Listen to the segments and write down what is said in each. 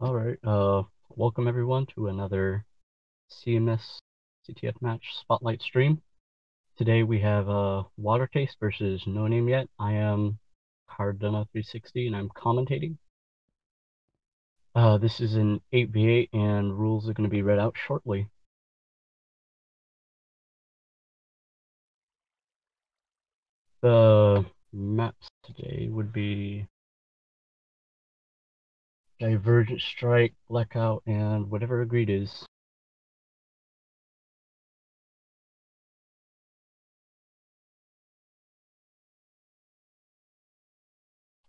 Alright, welcome everyone to another CTF Match Spotlight stream. Today we have Water Taste versus No Name Yet. I am Cardona360 and I'm commentating. This is an 8v8 and rules are going to be read out shortly. The maps today would be Divergent Strike, Blackout, and whatever Agreed is.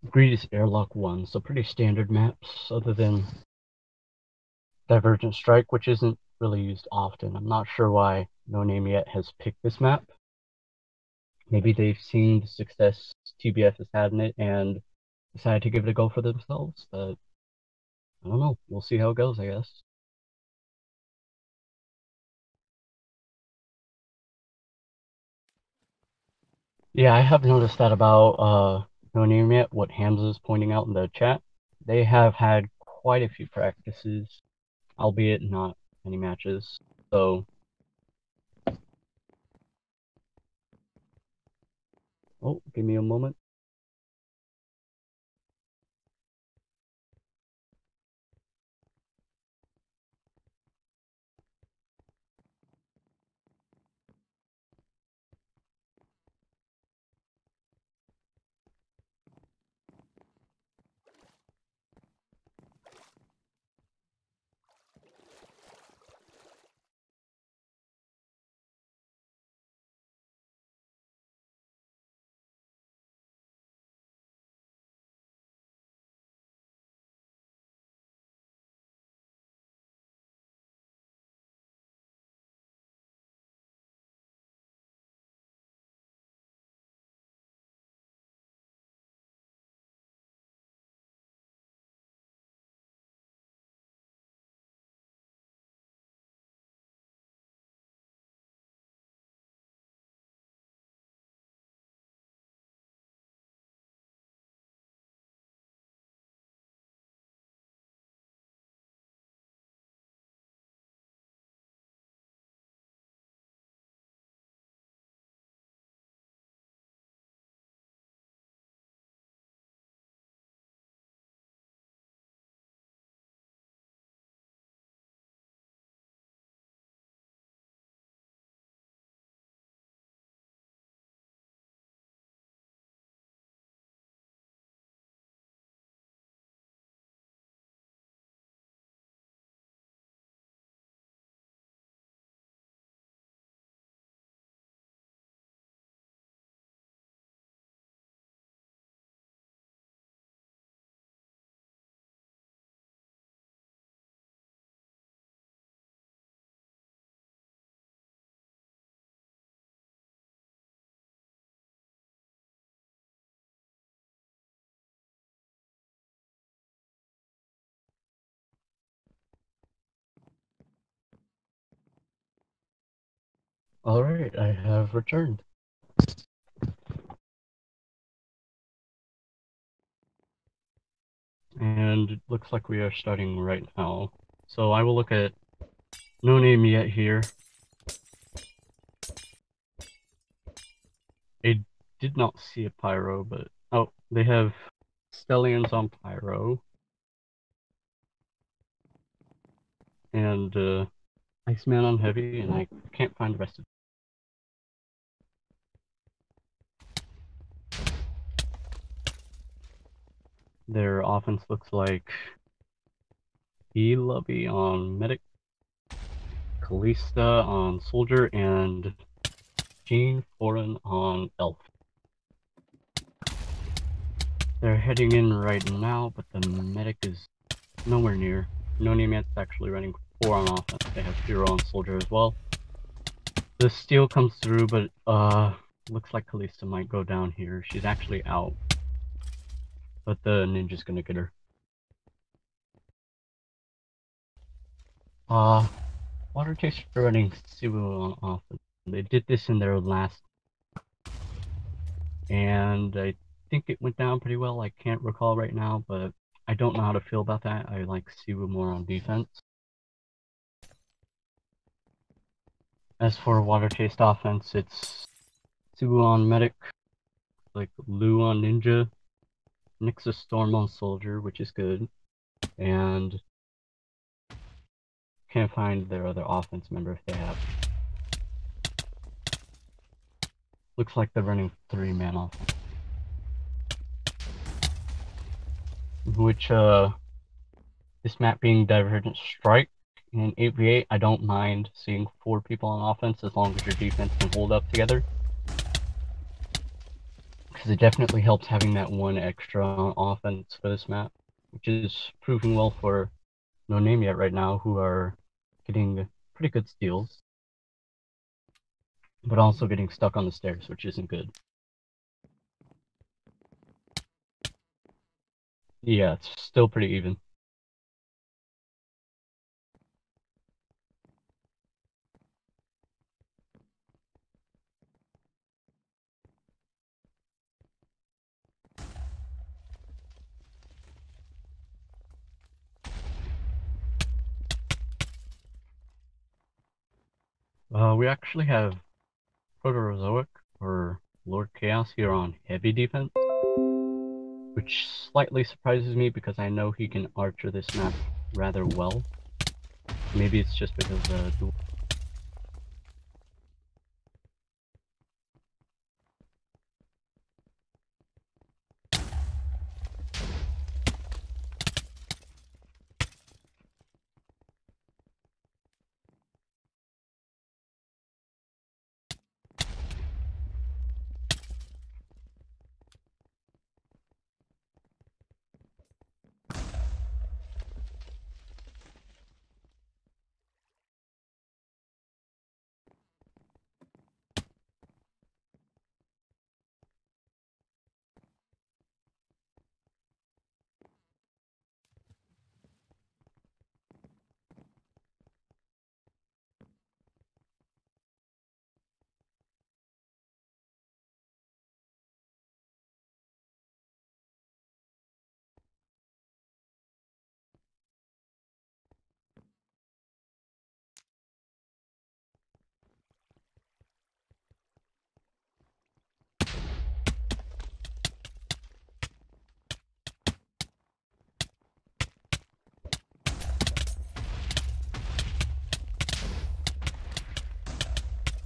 Agreed is Airlock 1, so pretty standard maps other than Divergent Strike, which isn't really used often. I'm not sure why No Name Yet has picked this map. Maybe they've seen the success TBF has had in it and decided to give it a go for themselves, but I don't know. We'll see how it goes, I guess. Yeah, I have noticed that about No Name Yet, what Hamza's pointing out in the chat. They have had quite a few practices, albeit not many matches, so... Oh, give me a moment. Alright, I have returned. And it looks like we are starting right now. So I will look at No Name Yet here. I did not see a Pyro, but... Oh, they have Stellians on Pyro. And Iceman on Heavy, and I can't find the rest of it. Their offense looks like E-Lubby on Medic, Kalista on Soldier, and Jean Foreign on Elf. They're heading in right now, but the Medic is nowhere near. No Name Yet's actually running 4 on offense. They have 0 on Soldier as well. The steal comes through, but looks like Kalista might go down here. She's actually out. But the ninja's gonna get her. Water Taste are running Siwu on offense. They did this in their last, and I think it went down pretty well. I can't recall right now, but I don't know how to feel about that. I like Siwu more on defense. As for water taste offense, it's Siwu on medic, like Lu on ninja, Nix's Storm on soldier, which is good, and can't find their other offense member if they have. Looks like they're running 3-man offense. Which, this map being Divergent Strike, in 8v8, I don't mind seeing 4 people on offense as long as your defense can hold up together. Because it definitely helps having that one extra on offense for this map, which is proving well for No Name Yet right now, who are getting pretty good steals, but also getting stuck on the stairs, which isn't good. Yeah, it's still pretty even. We actually have Proterozoic, or Lord Chaos, here on heavy defense, which slightly surprises me because I know he can archer this map rather well. Maybe it's just because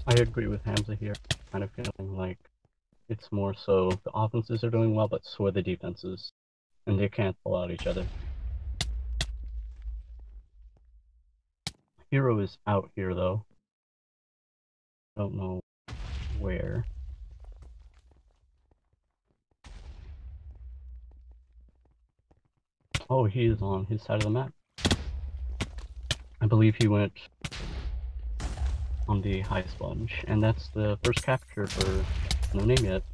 I agree with Hamza here. Kind of feeling like it's more so the offenses are doing well, but so are the defenses, and they cancel out each other. Hero is out here though. Don't know where. Oh, he is on his side of the map. I believe he went on the high sponge, and that's the first capture for No Name Yet.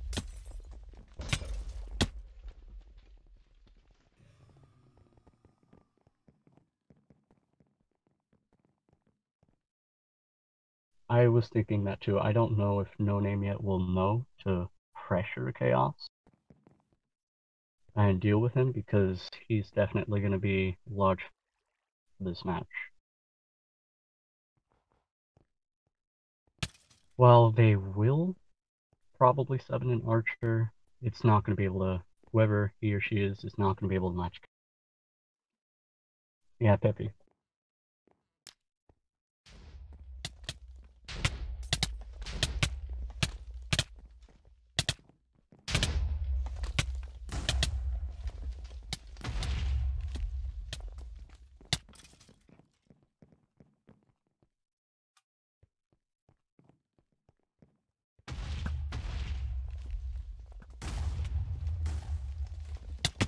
I was thinking that too. I don't know if No Name Yet will know to pressure Chaos and deal with him, because he's definitely going to be large for this match. While they will probably summon an archer, it's not going to be able to, whoever he or she is not going to be able to match. Yeah, Peppy.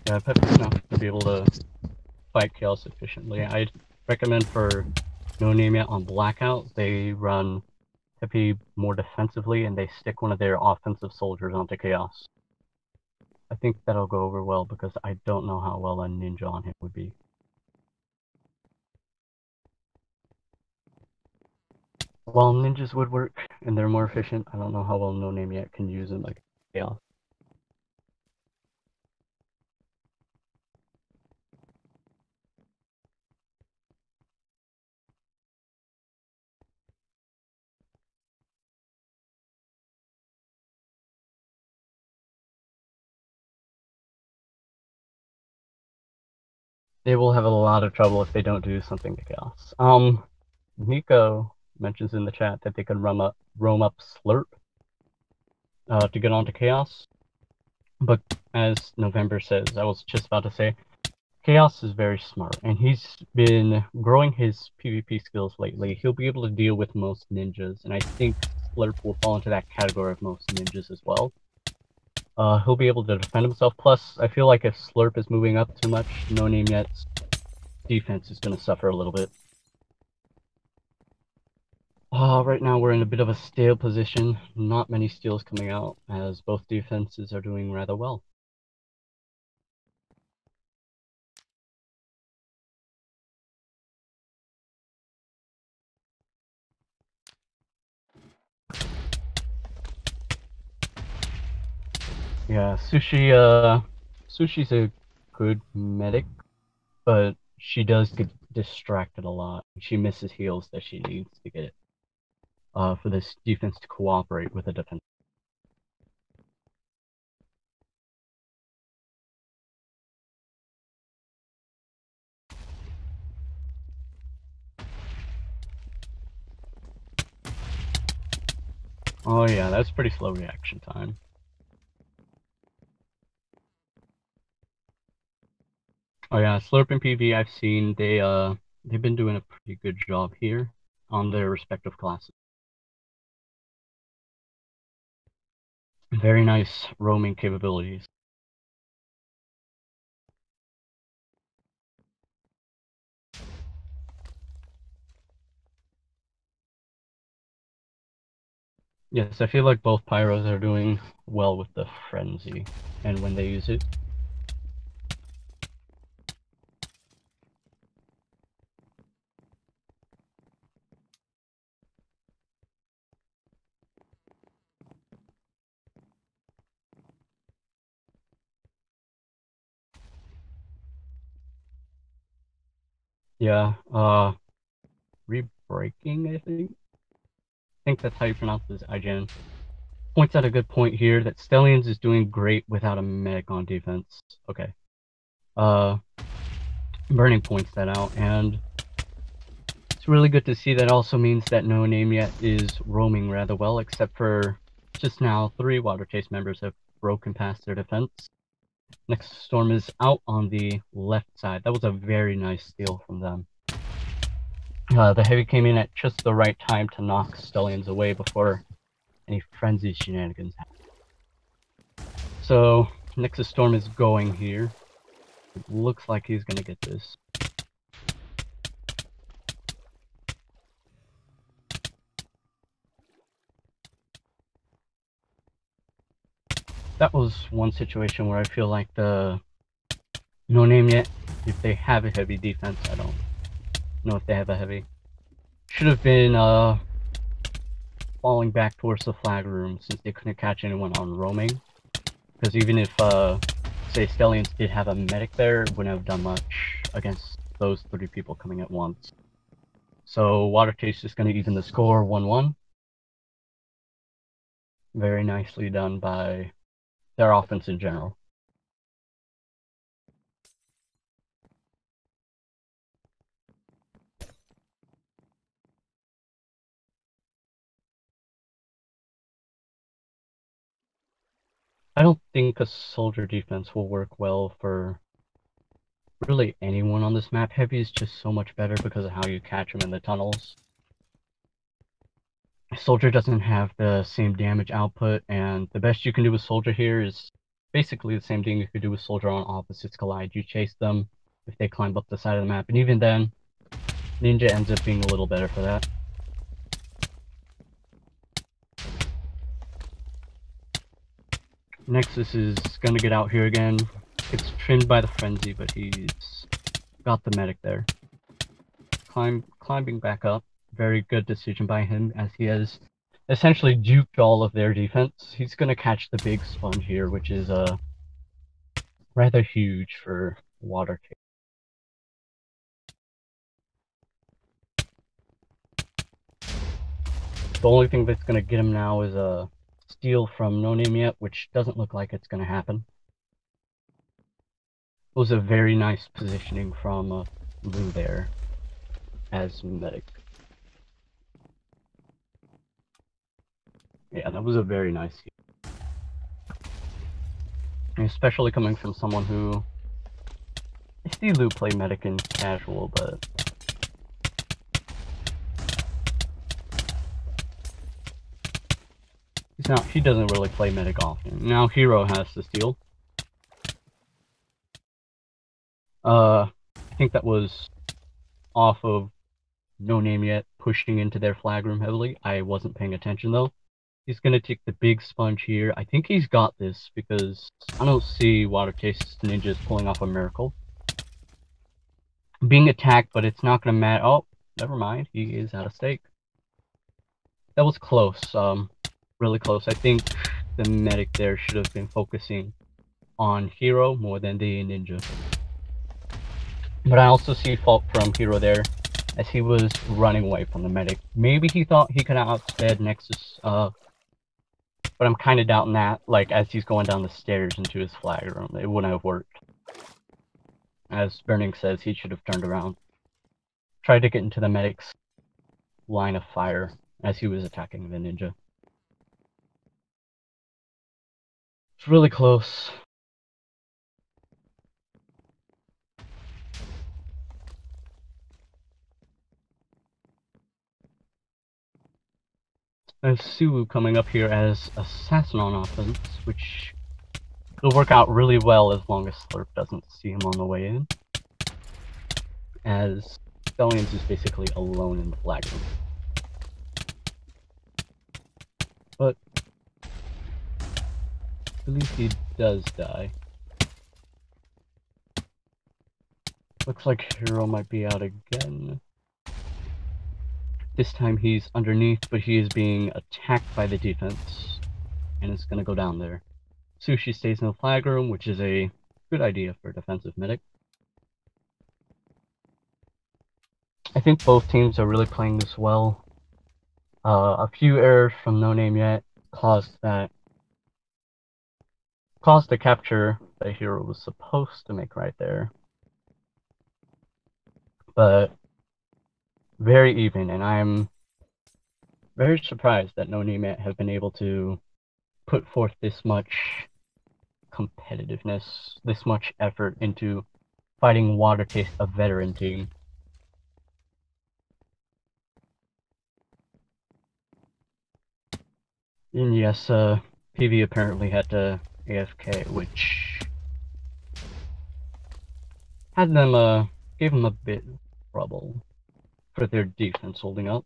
Yeah, Peppy's not going to be able to fight Chaos efficiently. I'd recommend for No Name Yet on Blackout, they run Peppy more defensively and they stick one of their offensive soldiers onto Chaos. I think that'll go over well because I don't know how well a ninja on him would be. While ninjas would work and they're more efficient, I don't know how well No Name Yet can use them like Chaos. They will have a lot of trouble if they don't do something to Chaos. Nico mentions in the chat that they can roam up Slurp to get onto Chaos. But as November says, I was just about to say, Chaos is very smart, and he's been growing his PvP skills lately. He'll be able to deal with most ninjas, and I think Slurp will fall into that category of most ninjas as well. He'll be able to defend himself, plus I feel like if Slurp is moving up too much, No Name Yet's defense is going to suffer a little bit. Right now we're in a bit of a stale position. Not many steals coming out, as both defenses are doing rather well. Yeah, Sushi's a good medic, but she does get distracted a lot. She misses heals that she needs to get for this defense to cooperate with the defense. Oh yeah, that's pretty slow reaction time. Oh yeah, Slurp and PV I've seen they've been doing a pretty good job here on their respective classes. Very nice roaming capabilities. Yes, I feel like both Pyros are doing well with the Frenzy, and when they use it. Yeah, Rebreaking, I think? I think that's how you pronounce this, IGN. Points out a good point here that Stellions is doing great without a medic on defense. Okay. Burning points that out, and it's really good to see. That also means that No Name Yet is roaming rather well, except for just now 3 Water Chase members have broken past their defense. Next Storm is out on the left side. That was a very nice steal from them. The Heavy came in at just the right time to knock Stellions away before any frenzy shenanigans happen. So, Nexus Storm is going here. It looks like he's gonna get this. That was one situation where I feel like the No Name Yet, if they have a heavy defense, I don't know if they have a heavy. Should have been falling back towards the flag room since they couldn't catch anyone on roaming. Because even if, say, Stellions did have a medic there, it wouldn't have done much against those 3 people coming at once. So Water Chase is going to even the score 1-1. Very nicely done by their offense in general. I don't think a soldier defense will work well for really anyone on this map. Heavy is just so much better because of how you catch them in the tunnels. Soldier doesn't have the same damage output, and the best you can do with Soldier here is basically the same thing you could do with Soldier on opposites collide. You chase them if they climb up the side of the map, and even then, Ninja ends up being a little better for that. Nexus is gonna get out here again. It's trimmed by the Frenzy, but he's got the medic there. Climbing back up. Very good decision by him, as he has essentially duped all of their defense. He's gonna catch the big sponge here, which is rather huge for Water Chase. The only thing that's gonna get him now is a steal from No Name Yet, which doesn't look like it's gonna happen. was a very nice positioning from Lou there as medic. Yeah, that was a very nice heal. Especially coming from someone who... I see Lou play medic in casual, but... he doesn't really play medic often. Now Hero has the steal. I think that was off of No Name Yet pushing into their flag room heavily. I wasn't paying attention though. He's gonna take the big sponge here. I think he's got this because I don't see Water Taste Ninjas pulling off a miracle. Being attacked, but it's not gonna matter. Oh, never mind. He is out of stake. That was close. Really close. I think the medic there should have been focusing on Hero more than the ninja. But I also see fault from Hero there as he was running away from the medic. Maybe he thought he could outsped Nexus, but I'm kind of doubting that, like, as he's going down the stairs into his flag room. It wouldn't have worked. As Burning says, he should have turned around. Tried to get into the medic's line of fire as he was attacking the ninja. It's really close. And Sulu coming up here as Assassin on offense, which will work out really well as long as Slurp doesn't see him on the way in. As Stallions is basically alone in the flag room. But at least he does die. Looks like Hero might be out again. This time he's underneath, but he is being attacked by the defense. And is going to go down there. Sushi stays in the flag room, which is a good idea for a defensive medic. I think both teams are really playing this well. A few errors from No Name Yet caused the capture that Hero was supposed to make right there. But very even, and I'm very surprised that No Name Yet have been able to put forth this much competitiveness, this much effort into fighting Water Taste, a veteran team. And yes, PV apparently had to AFK, which had them, gave them a bit of trouble for their defense holding up.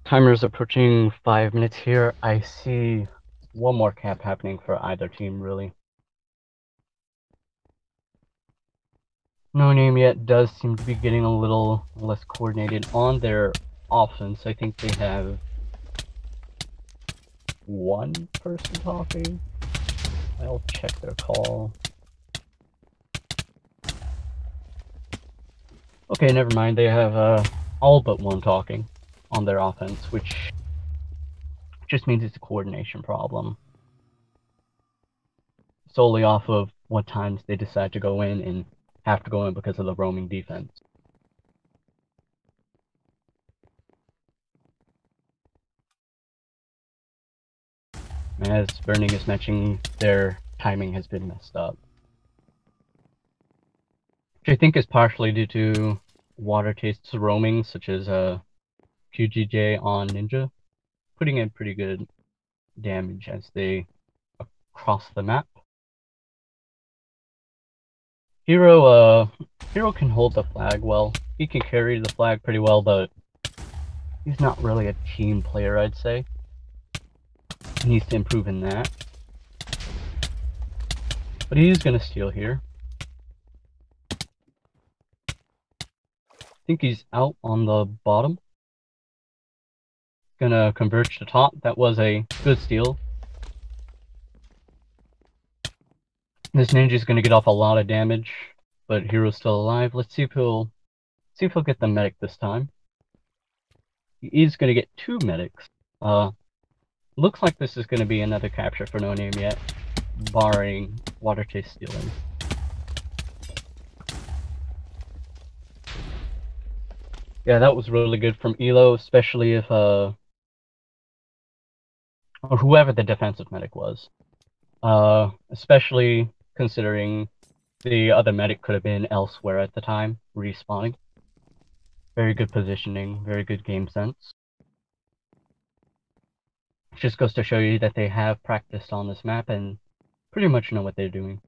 Timer's approaching 5 minutes here. I see one more cap happening for either team, really. No Name Yet does seem to be getting a little less coordinated on their offense. I think they have one person talking. I'll check their call. Okay, never mind. They have all but one talking on their offense, which just means it's a coordination problem. Solely off of what times they decide to go in and have to go in because of the roaming defense. As Burning is mentioning, their timing has been messed up. Which I think is partially due to Water Taste's roaming, such as QGJ on Ninja, putting in pretty good damage as they cross the map. Hero can hold the flag well. He can carry the flag pretty well, but he's not really a team player, I'd say. He needs to improve in that. But he is going to steal here. I think he's out on the bottom. Gonna converge to top. That was a good steal. This ninja's gonna get off a lot of damage, but Hero's still alive. Let's see if he'll get the medic this time. He is going to get 2 medics. Looks like this is going to be another capture for No Name Yet, barring Water Chase stealing. Yeah, that was really good from Elo, especially if, or whoever the defensive medic was. Especially considering the other medic could have been elsewhere at the time, respawning. Very good positioning, very good game sense. Just goes to show you that they have practiced on this map and pretty much know what they're doing.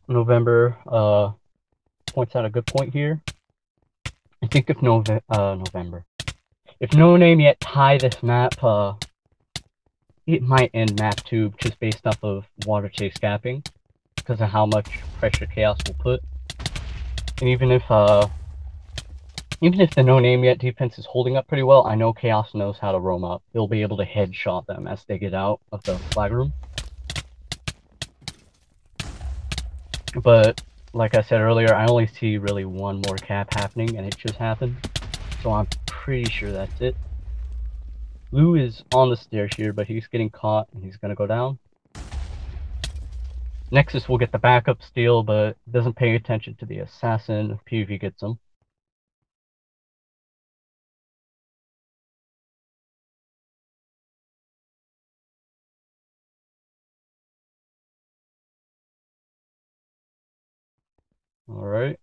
November points out a good point here. I think if November, if No Name Yet tie this map, it might end map 2 just based off of Water Chase gapping because of how much pressure Chaos will put. And even if the No Name Yet defense is holding up pretty well, I know Chaos knows how to roam up. He'll be able to headshot them as they get out of the flag room. But like I said earlier, I only see really one more cap happening, and it just happened. So I'm pretty sure that's it. Lou is on the stairs here, but he's getting caught, and he's gonna go down. Nexus will get the backup steal, but doesn't pay attention to the assassin. PV gets him. Alright.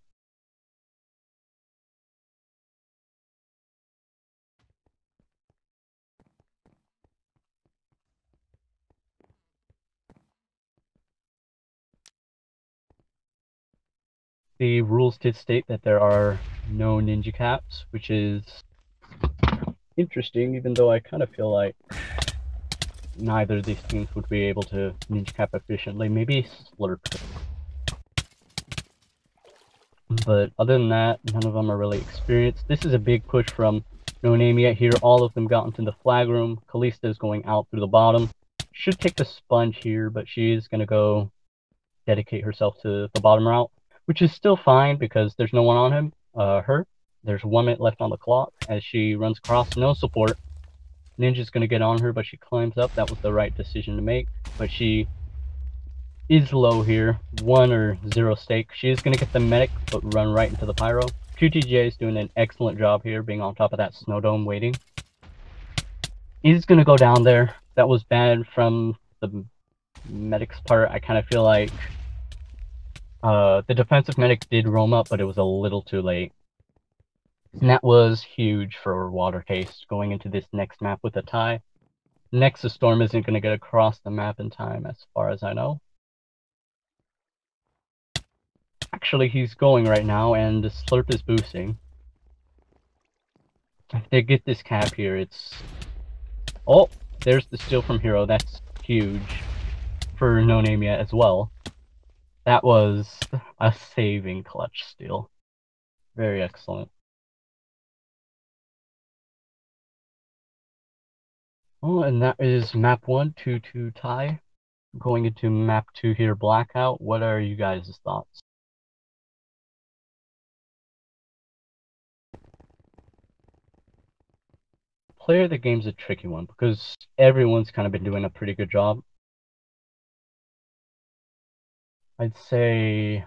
The rules did state that there are no ninja caps, which is interesting, even though I kind of feel like neither of these teams would be able to ninja cap efficiently. Maybe Slurp. But other than that, none of them are really experienced. This is a big push from No Name Yet here. All of them got into the flag room. Kalista is going out through the bottom. Should take the sponge here, but she is going to go dedicate herself to the bottom route, which is still fine because there's no one on him. Her. There's 1 minute left on the clock as she runs across. No support. Ninja's going to get on her, but she climbs up. That was the right decision to make. But she is low here. 1 or 0 stake. She is going to get the medic, but run right into the pyro. QTJ is doing an excellent job here, being on top of that snow dome waiting. He's going to go down there. That was bad from the medic's part. I kind of feel like the defensive medic did roam up, but it was a little too late. And that was huge for Water Chase going into this next map with a tie. Nexus Storm isn't going to get across the map in time, as far as I know. Actually, he's going right now, and the Slurp is boosting. If they get this cap here, it's... Oh, there's the steal from Hero. That's huge for No Name Yet as well. That was a saving clutch steal. Very excellent. Oh, and that is map 1, 2-2 tie. Going into map 2 here, Blackout. What are you guys' thoughts? Player of the game's a tricky one because everyone's kind of been doing a pretty good job. I'd say,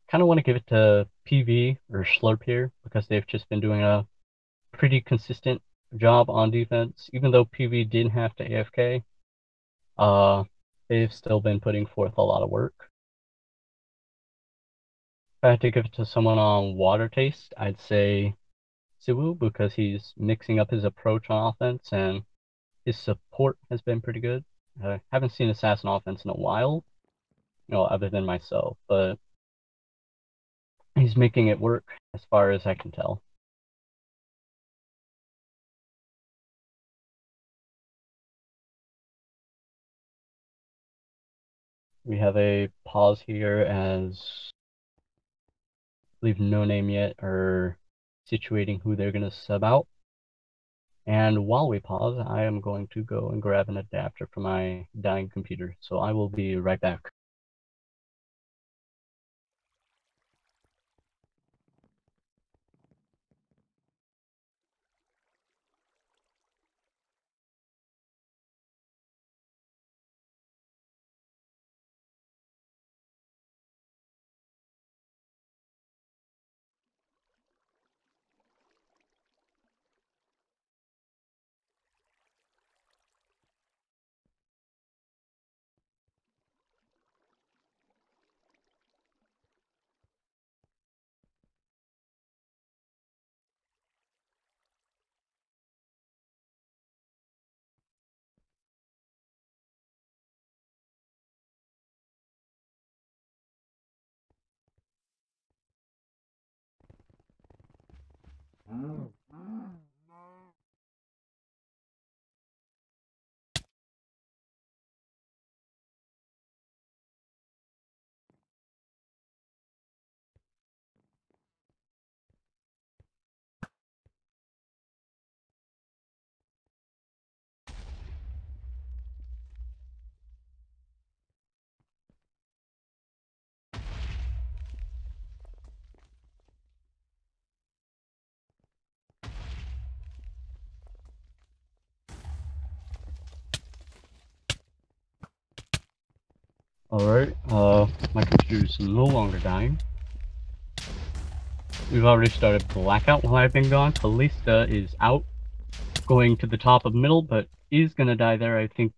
kind of want to give it to PV or Slurp here because they've just been doing a pretty consistent job on defense. Even though PV didn't have to AFK, they've still been putting forth a lot of work. If I had to give it to someone on Water Taste, I'd say Siwu because he's mixing up his approach on offense and his support has been pretty good. I haven't seen Assassin offense in a while, other than myself, but he's making it work as far as I can tell. We have a pause here as I believe No Name Yet are situating who they're going to sub out. And while we pause, I am going to go and grab an adapter for my dying computer. So I will be right back. Alright, my computer's no longer dying. We've already started Blackout while I've been gone. Kalista is out, going to the top of middle, but is gonna die there. I think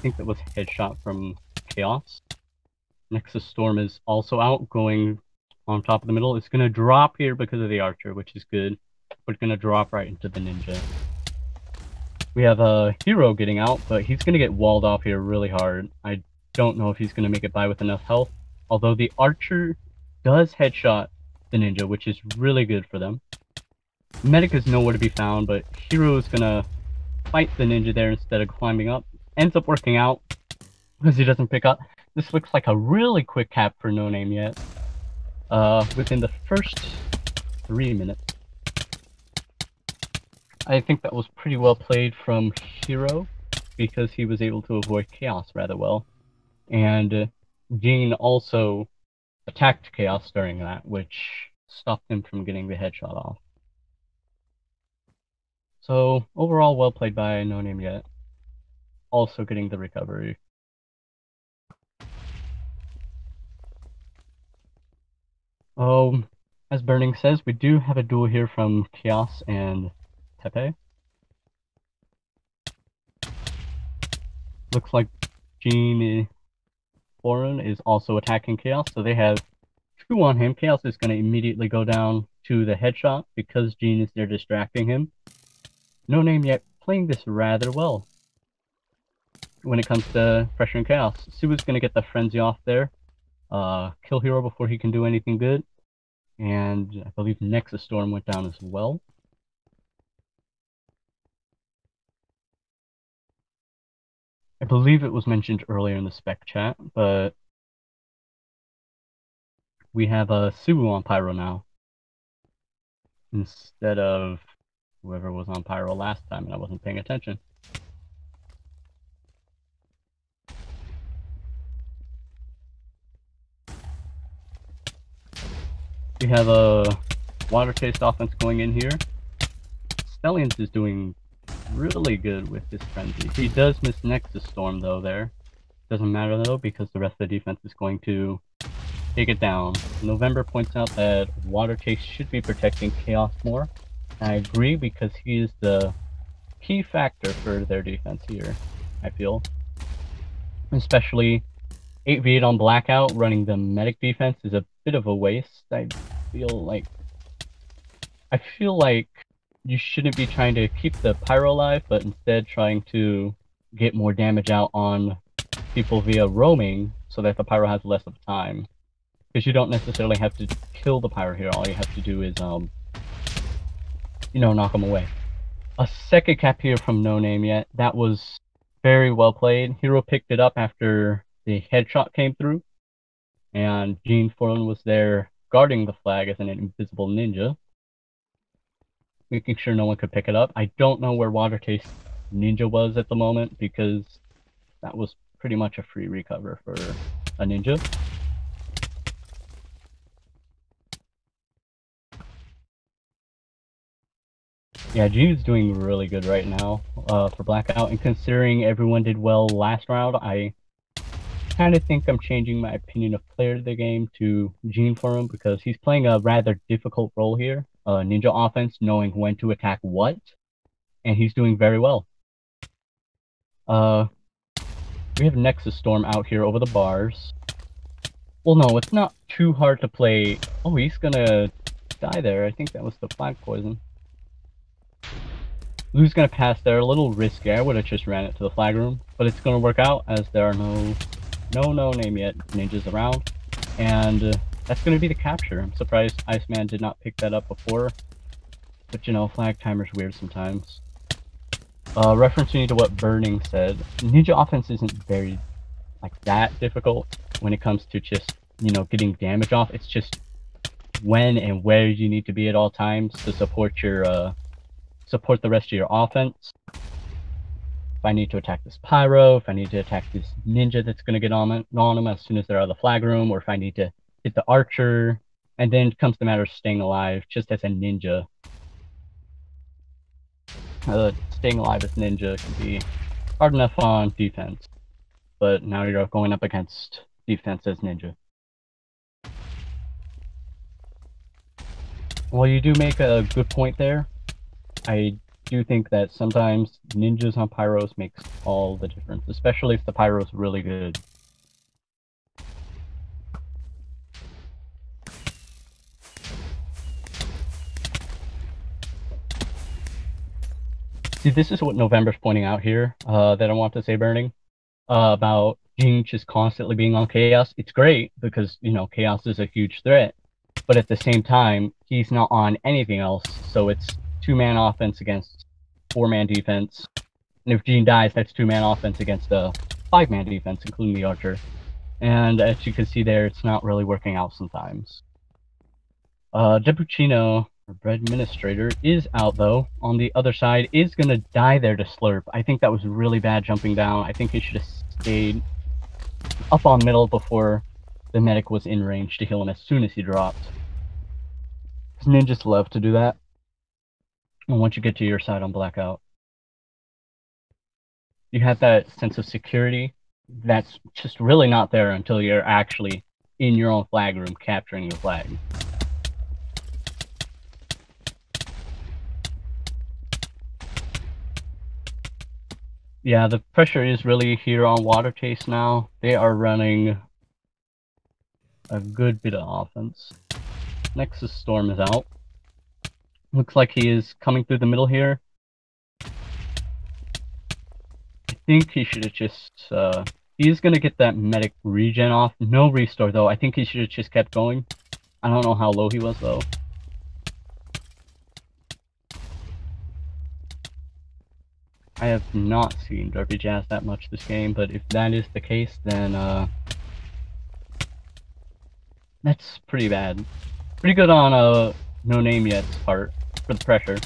that was headshot from Chaos. Nexus Storm is also out, going on top of the middle. It's gonna drop here because of the Archer, which is good, but it's gonna drop right into the Ninja. We have a Hero getting out, but he's gonna get walled off here really hard. I don't know if he's gonna make it by with enough health, although the Archer does headshot the Ninja, which is really good for them. Medic is nowhere to be found, but Hero is gonna fight the Ninja there instead of climbing up. Ends up working out because he doesn't pick up. This looks like a really quick cap for No Name Yet. Within the first 3 minutes. I think that was pretty well played from Hero because he was able to avoid Chaos rather well. And Jean also attacked Chaos during that, which stopped him from getting the headshot off. So overall, well played by No Name Yet. Also getting the recovery. As Burning says, we do have a duel here from Chaos and Tepe. Looks like Jean Foreign is also attacking Chaos, so they have 2 on him. Chaos is going to immediately go down to the headshot because Jean is there distracting him. No Name Yet playing this rather well when it comes to pressuring Chaos. Suu's going to get the frenzy off there, kill Hero before he can do anything good, and I believe Nexus Storm went down as well. I believe it was mentioned earlier in the spec chat, but we have a Suu on Pyro now instead of whoever was on Pyro last time, and I wasn't paying attention. We have a water-chased offense going in here. Stellians is doing really good with this frenzy. He does miss Nexus Storm though there. Doesn't matter though because the rest of the defense is going to take it down. November points out that Water Chase should be protecting Chaos more. I agree because he is the key factor for their defense here, I feel. Especially 8v8 on Blackout running the medic defense is a bit of a waste. I feel like I feel like you shouldn't be trying to keep the pyro alive, but instead trying to get more damage out on people via roaming so that the pyro has less of time. Because you don't necessarily have to kill the pyro here, all you have to do is, knock them away. A second cap here from No Name Yet. That was very well played. Hero picked it up after the headshot came through, and Gene Forlin was there guarding the flag as an invisible ninja, making sure no one could pick it up. I don't know where Watertaste Ninja was at the moment, because that was pretty much a free recover for a ninja. Yeah, Gene's doing really good right now for Blackout, and considering everyone did well last round, I kind of think I'm changing my opinion of player of the game to Gene for him, because he's playing a rather difficult role here. Ninja offense, knowing when to attack what, and he's doing very well. We have Nexus Storm out here over the bars. Well, no, it's not too hard to play. Oh, he's gonna die there. I think that was the flag poison. Lou's gonna pass there, a little risky. I would have just ran it to the flag room, but it's gonna work out as there are no name yet ninjas around, and that's gonna be the capture. I'm surprised Iceman did not pick that up before, but flag timer's weird sometimes. Referencing to what Burning said, ninja offense isn't very that difficult when it comes to just getting damage off. It's just when and where you need to be at all times to support your support the rest of your offense. If I need to attack this pyro, if I need to attack this ninja that's going to get on him as soon as they're out of the flag room, or if I need to hit the archer, and then it comes the matter of staying alive just as a ninja. Staying alive as ninja can be hard enough on defense, but now you're going up against defense as ninja. Well, you do make a good point there. I do think that sometimes ninjas on pyros makes all the difference, especially if the pyro's really good. See, this is what November's pointing out here, that I want to say, Burning, about Gene just constantly being on Chaos. It's great, because, Chaos is a huge threat, but at the same time, he's not on anything else, so it's 2-man offense against 4-man defense, and if Gene dies, that's 2-man offense against a 5-man defense, including the archer. And as you can see there, it's not really working out sometimes. Depuccino, or Bread Administrator, is out though. On the other side, is gonna die there to Slurp. I think that was really bad jumping down. I think he should have stayed up on middle before the medic was in range to heal him as soon as he dropped. Because ninjas love to do that. And once you get to your side on Blackout, you have that sense of security that's just really not there until you're actually in your own flag room capturing the flag. Yeah, the pressure is really here on Watertaste now. They are running a good bit of offense. Nexus Storm is out. Looks like he is coming through the middle here. I think he should have just, he's gonna get that medic regen off. No restore though. I think he should have just kept going. I don't know how low he was though. I have not seen Derpy Jazz that much this game, but if that is the case, then that's pretty bad. Pretty good on No Name Yet's part for the pressure.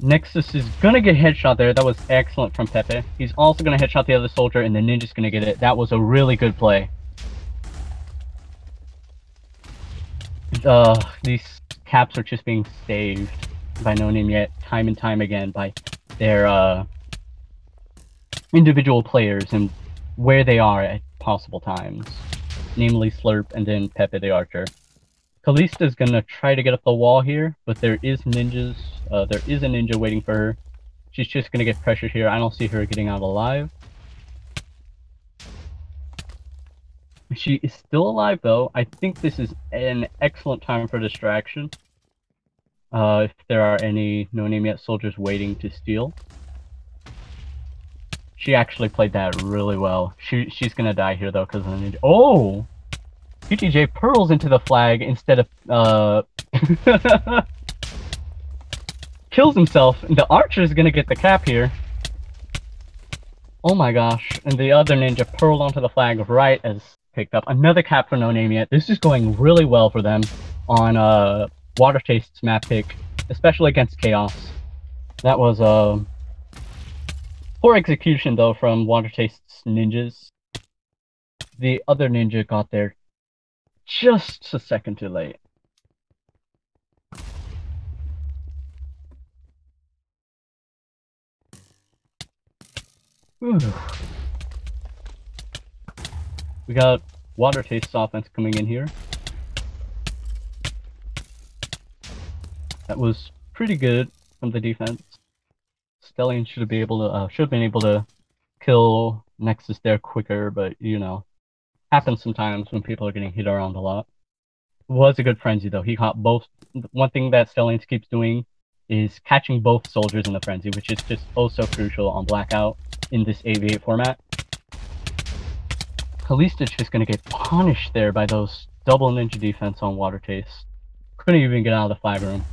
Nexus is gonna get headshot there. That was excellent from Pepe. He's also gonna headshot the other soldier, and the ninja's gonna get it. That was a really good play. These caps are just being saved by No Name Yet time and time again by their individual players and where they are at possible times, namely Slurp and then Pepe the Archer. Kalista's gonna try to get up the wall here, but there is ninjas. There is a ninja waiting for her. She's just gonna get pressured here. I don't see her getting out alive. She is still alive though. I think this is an excellent time for distraction. if there are any no-name-yet soldiers waiting to steal. She actually played that really well. She's gonna die here though because of the ninja. Oh! PTJ pearls into the flag instead of kills himself. And the archer is gonna get the cap here. Oh my gosh! And the other ninja pearled onto the flag right as picked up. Another cap for no name yet. This is going really well for them on Water Taste's map pick, especially against Chaos. That was poor execution though from Water Taste's ninjas. The other ninja got there just a second too late. Whew. We got Water Taste's offense coming in here. That was pretty good from the defense. Stellian should have been able to kill Nexus there quicker, but you know, happens sometimes when people are getting hit around a lot. It was a good frenzy though. He caught both. One thing that Stellian keeps doing is catching both soldiers in the frenzy, which is just oh so crucial on Blackout in this 8v8 format. Kalista's just gonna get punished there by those double ninja defense on Water Taste. Couldn't even get out of the flag room.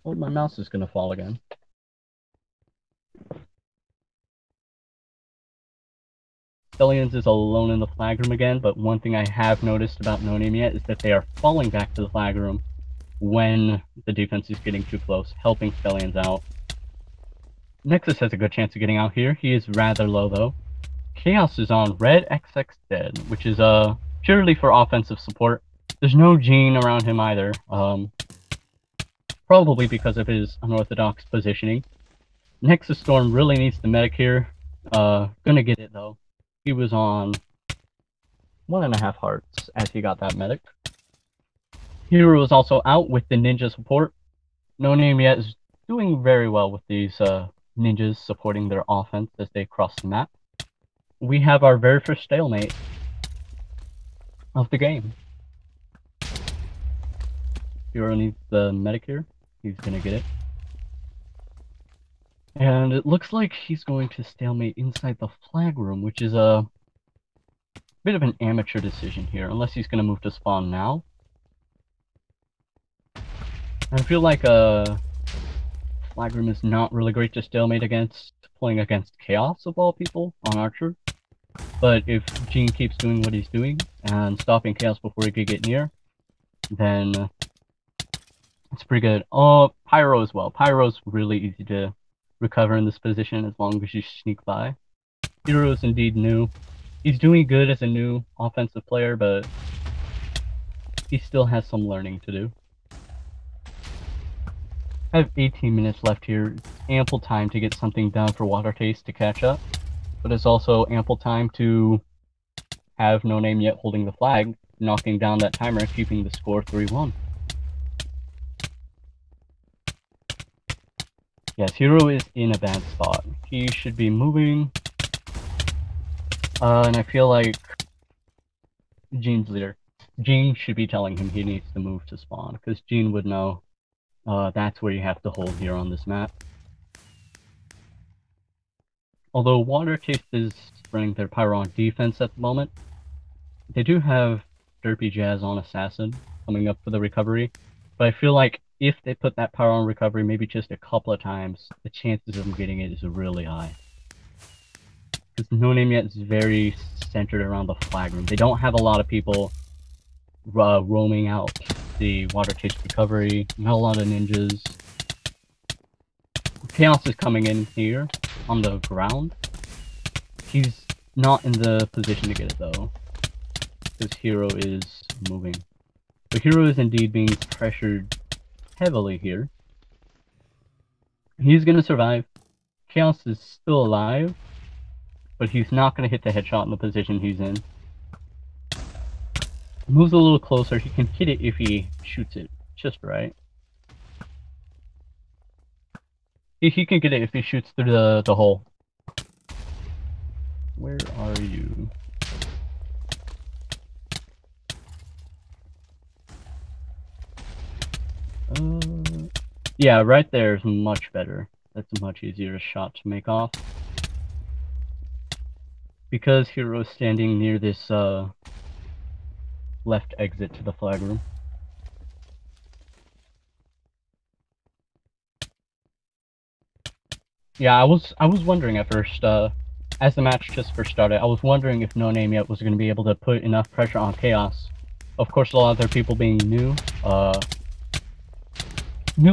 Oh, my mouse is gonna fall again. Stellians is alone in the flag room again, but one thing I have noticed about No Name Yet is that they are falling back to the flag room when the defense is getting too close, helping Stellians out. Nexus has a good chance of getting out here. He is rather low though. Chaos is on red XX dead, which is purely for offensive support. There's no Gene around him either. Probably because of his unorthodox positioning. Nexus Storm really needs the medic here. Gonna get it though. He was on 1.5 hearts as he got that medic. Hero is also out with the ninja support. No Name Yet is doing very well with these ninjas supporting their offense as they cross the map. We have our very first stalemate of the game. Hero needs the medic here. He's gonna get it. And it looks like he's going to stalemate inside the flag room, which is a bit of an amateur decision here, unless he's gonna move to spawn now. I feel like flag room is not really great to stalemate against, playing against Chaos of all people on Archer. But if Gene keeps doing what he's doing and stopping Chaos before he could get near, then it's pretty good. Oh, Pyro as well. Pyro's really easy to recover in this position as long as you sneak by. Hero is indeed new. He's doing good as a new offensive player, but he still has some learning to do. I have 18 minutes left here. It's ample time to get something done for Water Taste to catch up, but it's also ample time to have No Name Yet holding the flag, knocking down that timer, keeping the score 3-1. Yes, Hero is in a bad spot. He should be moving. And I feel like Gene's leader. Gene should be telling him he needs to move to spawn, because Gene would know that's where you have to hold here on this map. Although Water Taste is running their Pyro on defense at the moment, they do have Derpy Jazz on Assassin coming up for the recovery, but I feel like if they put that Pyro on recovery maybe just a couple of times, the chances of them getting it is really high. Because No Name Yet is very centered around the flag room. They don't have a lot of people roaming out the Water Taste recovery, not a lot of ninjas. Chaos is coming in here on the ground. He's not in the position to get it though, because Hero is moving. The Hero is indeed being pressured heavily here. He's gonna survive. Chaos is still alive, but he's not gonna hit the headshot in the position he's in. Moves a little closer, he can hit it if he shoots it just right. He can get it if he shoots through the hole. Where are you? Yeah, right there is much better. That's a much easier shot to make off. Because Hero's standing near this left exit to the flag room. Yeah, I was wondering at first, as the match just first started, I was wondering if No Name Yet was going to be able to put enough pressure on Chaos. Of course, a lot of their people being new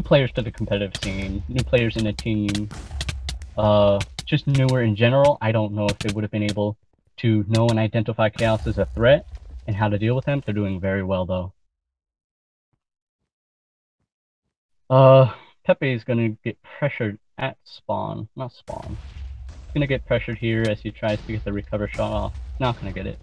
players to the competitive scene, new players in a team, just newer in general. I don't know if they would have been able to know and identify Chaos as a threat and how to deal with them. They're doing very well, though. Pepe is gonna get pressured at spawn, not spawn. He's gonna get pressured here as he tries to get the recover shot off. Not gonna get it.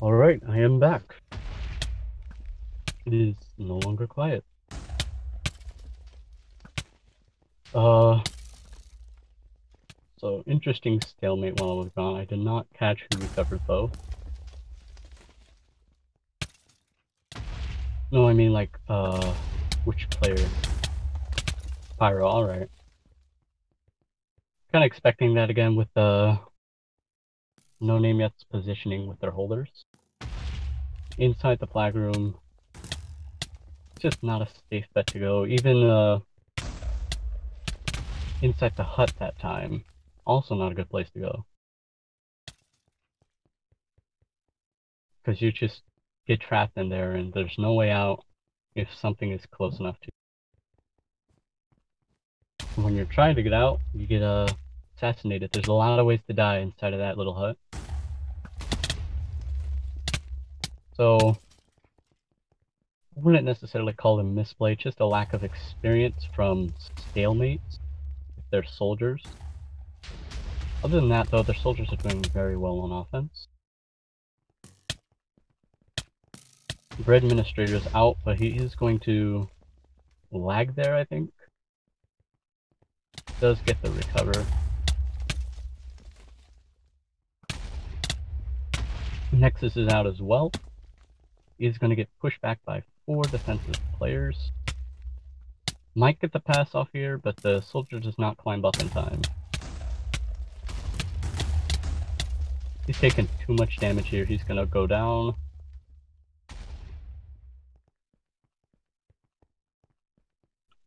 Alright, I am back. It is no longer quiet. So interesting stalemate while I was gone. I did not catch who recovered though. No, I mean like, which player? Pyro, alright. Kinda expecting that again with the no name yet's positioning with their holders. Inside the flag room, just not a safe bet to go. Even inside the hut that time, also not a good place to go. Because you just get trapped in there and there's no way out if something is close enough to you. When you're trying to get out, you get assassinated. There's a lot of ways to die inside of that little hut. So, I wouldn't necessarily call them misplay, just a lack of experience from stalemates with their soldiers. Other than that, though, their soldiers are doing very well on offense. Bread Administrator's out, but he is going to lag there, I think. Does get the recover. Nexus is out as well. He's going to get pushed back by 4 defensive players. Might get the pass off here, but the soldier does not climb up in time. He's taking too much damage here. He's going to go down.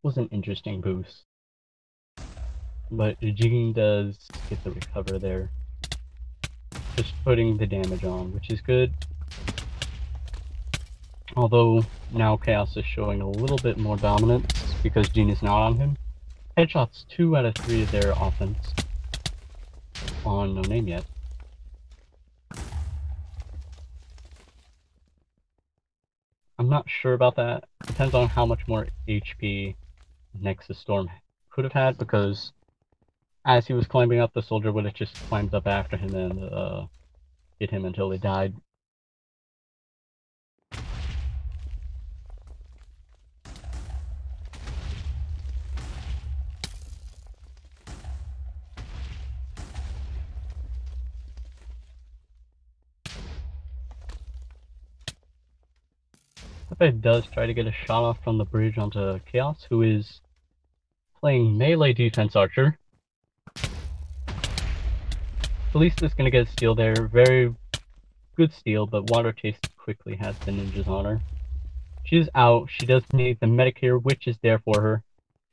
Was an interesting boost. But Jing does get the recover there. Just putting the damage on, which is good. Although now Chaos is showing a little bit more dominance because Jing is not on him. Headshots 2 out of 3 of their offense on no name yet. I'm not sure about that. Depends on how much more HP Nexus Storm could have had, because as he was climbing up, the soldier would have just climbed up after him and hit him until he died. Pepe does try to get a shot off from the bridge onto Chaos, who is playing melee defense archer. Kalista is going to get a steal there. Very good steal, but Water Taste quickly has the ninjas on her. She's out. She does need the medic here, which is there for her.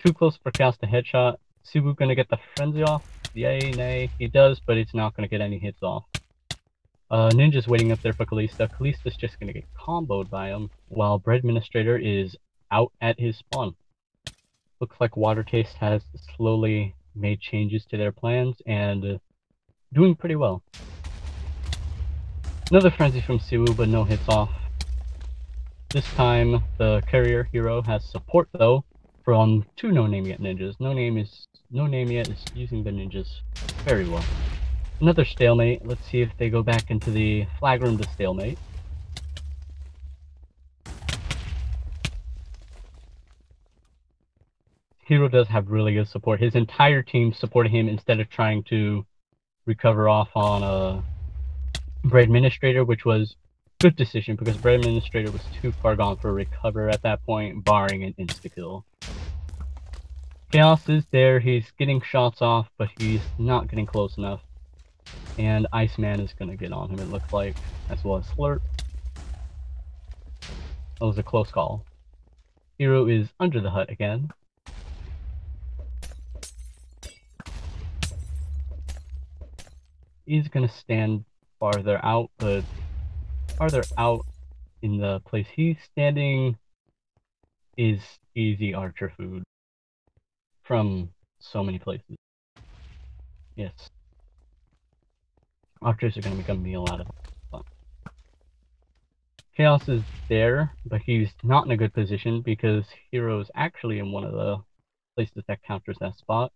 Too close for Chaos to headshot. Subu going to get the frenzy off. Yay, nay. He does, but it's not going to get any hits off. Ninja's waiting up there for Kalista. Kalista's just going to get comboed by him, while Bread Administrator is out at his spawn. Looks like Water Taste has slowly made changes to their plans and doing pretty well. Another frenzy from Siwu, but no hits off. This time, the carrier hero has support though from 2 no name yet ninjas. No name yet is using the ninjas very well. Another stalemate. Let's see if they go back into the flag room to stalemate. Hero does have really good support. His entire team supported him instead of trying to recover off on a Bread Administrator, which was a good decision because Bread Administrator was too far gone for a recover at that point, barring an insta-kill. Chaos is there. He's getting shots off, but he's not getting close enough. And Iceman is going to get on him, it looks like, as well as Slurp. That was a close call. Hero is under the hut again. He's going to stand farther out, but farther out in the place he's standing is easy archer food from so many places. Yes. Archers are going to become meal out of it. Chaos is there, but he's not in a good position because Hero is actually in one of the places that counters that spot.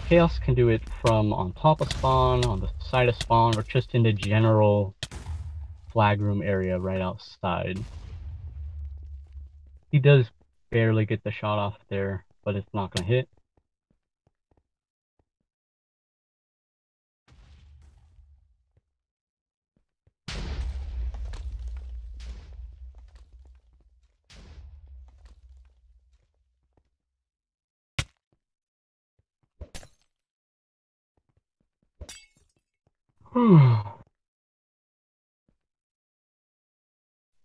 Chaos can do it from on top of spawn, on the side of spawn, or just in the general flag room area right outside. He does barely get the shot off there, but it's not going to hit.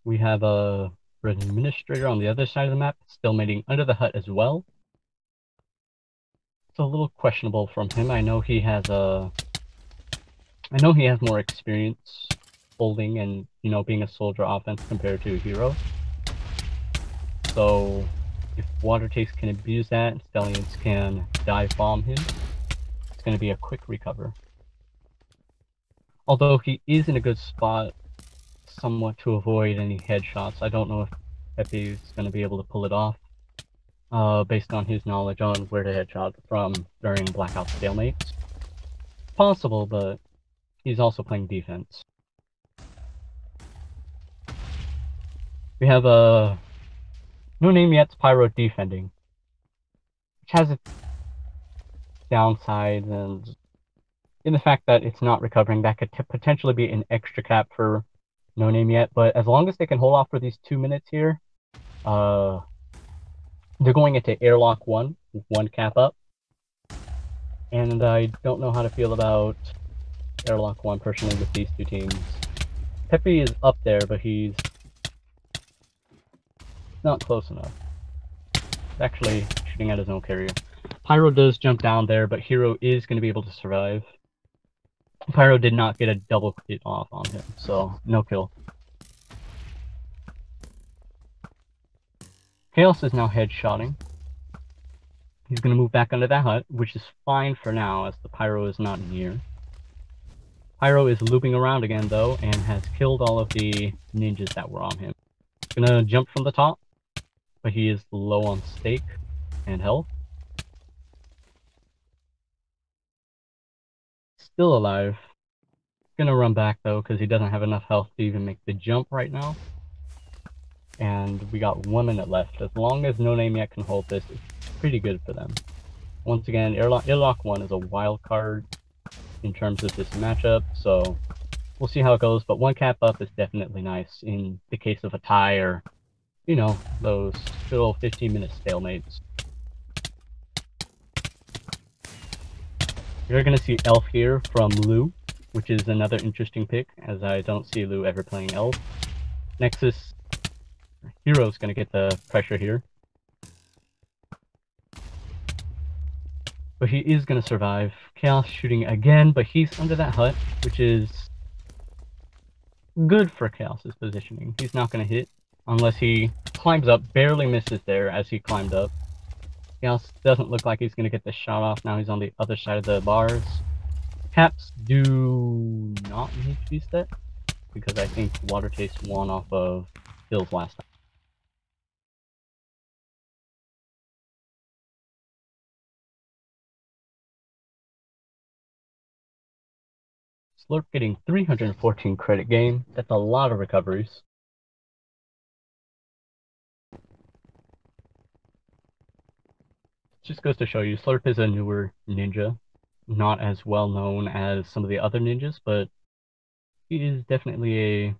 We have a administrator on the other side of the map, still mating under the hut as well. It's a little questionable from him. I know he has more experience holding and, you know, being a soldier offense compared to a hero. So if Water Taste can abuse that and Stellians can dive bomb him, it's going to be a quick recover. Although he is in a good spot somewhat to avoid any headshots, I don't know if Pepe is going to be able to pull it off, based on his knowledge on where to headshot from during Blackout stalemates. Possible, but he's also playing defense. We have a no name yet's Pyro defending, which has its downside, and in the fact that it's not recovering, that could potentially be an extra cap for no name yet. But as long as they can hold off for these 2 minutes here, they're going into Airlock 1 with 1 cap up. And I don't know how to feel about Airlock 1 personally with these two teams. Pepe is up there, but he's not close enough. He's actually shooting at his own carrier. Pyro does jump down there, but Hero is going to be able to survive. Pyro did not get a double hit off on him, so no kill. Chaos is now headshotting. He's going to move back under that hut, which is fine for now, as the Pyro is not near. Pyro is looping around again, though, and has killed all of the ninjas that were on him. He's going to jump from the top, but he is low on stake and health. Still alive. He's going to run back, though, because he doesn't have enough health to even make the jump right now. And we got 1 minute left. As long as no name yet can hold this, it's pretty good for them. Once again, Airlock 1 is a wild card in terms of this matchup, so we'll see how it goes. But 1 cap up is definitely nice in the case of a tie or, you know, those good old 15-minute stalemates. You're going to see Elf here from Lou, which is another interesting pick, as I don't see Lou ever playing Elf. Nexus Hero's going to get the pressure here. But he is going to survive. Chaos shooting again, but he's under that hut, which is good for Chaos's positioning. He's not going to hit unless he climbs up, barely misses there as he climbed up. Chaos doesn't look like he's going to get the shot off. Now he's on the other side of the bars. Caps do not need to be set, because I think Water Taste won off of kills last time. Slurp getting 314 credit game. That's a lot of recoveries. Just goes to show you, Slurp is a newer ninja. Not as well known as some of the other ninjas, but he is definitely a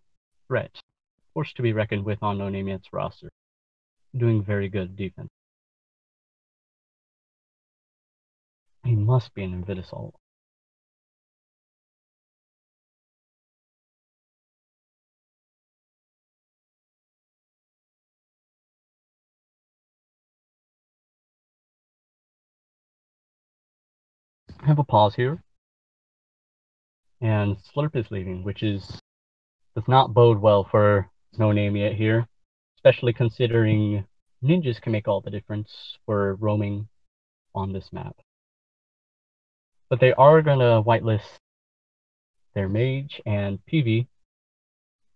threat. Force to be reckoned with on No Name Yet's roster. Doing very good defense. He must be an Invitasol. I have a pause here. And Slurp is leaving, which does not bode well for No Name Yet here. Especially considering ninjas can make all the difference for roaming on this map. But they are going to whitelist their mage and PV.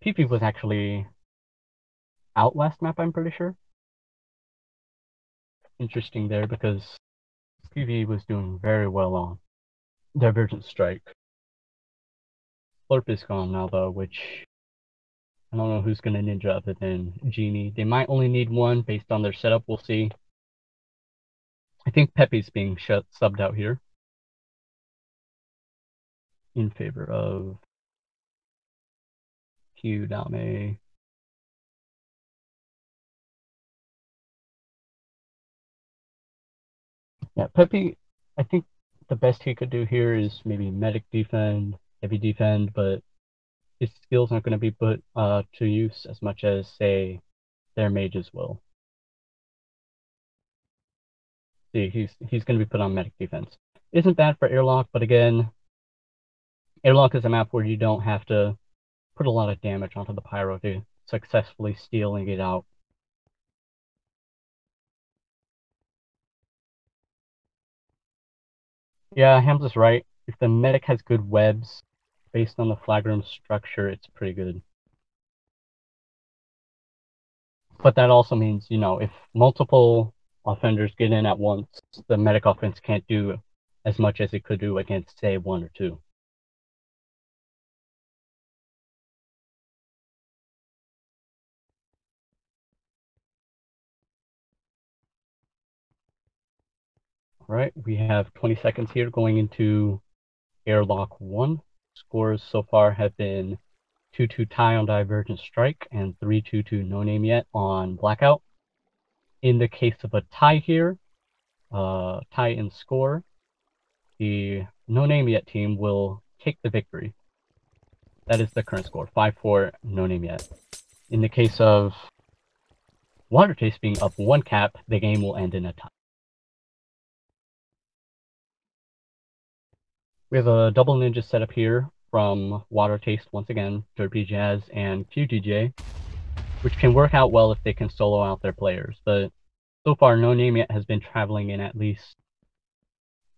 PV was actually out last map, I'm pretty sure. Interesting there, because PV was doing very well on Divergent Strike. Slurp is gone now though, which I don't know who's gonna ninja other than Genie. They might only need one based on their setup, we'll see. I think Pepe's being subbed out here in favor of Q Dame. Yeah, Pepe, I think the best he could do here is maybe medic defend, heavy defend, but his skills aren't going to be put to use as much as, say, their mages will. See, he's going to be put on medic defense. Isn't bad for Airlock, but again, Airlock is a map where you don't have to put a lot of damage onto the Pyro to successfully steal and get out. Yeah, Hamza's right. If the medic has good webs, based on the flag room structure, it's pretty good. But that also means, you know, if multiple offenders get in at once, the medic offense can't do as much as it could do against, say, one or two. All right, we have 20 seconds here going into Airlock 1. Scores so far have been 2-2 tie on Divergent Strike and 3-2 no name yet on Blackout. In the case of a tie here, tie in score, the no name yet team will take the victory. That is the current score, 5-4 no name yet. In the case of Water Taste being up 1 cap, the game will end in a tie. We have a double ninja setup here from Water Taste once again, Derpy Jazz and QTJ, which can work out well if they can solo out their players. But so far, no name yet has been traveling in at least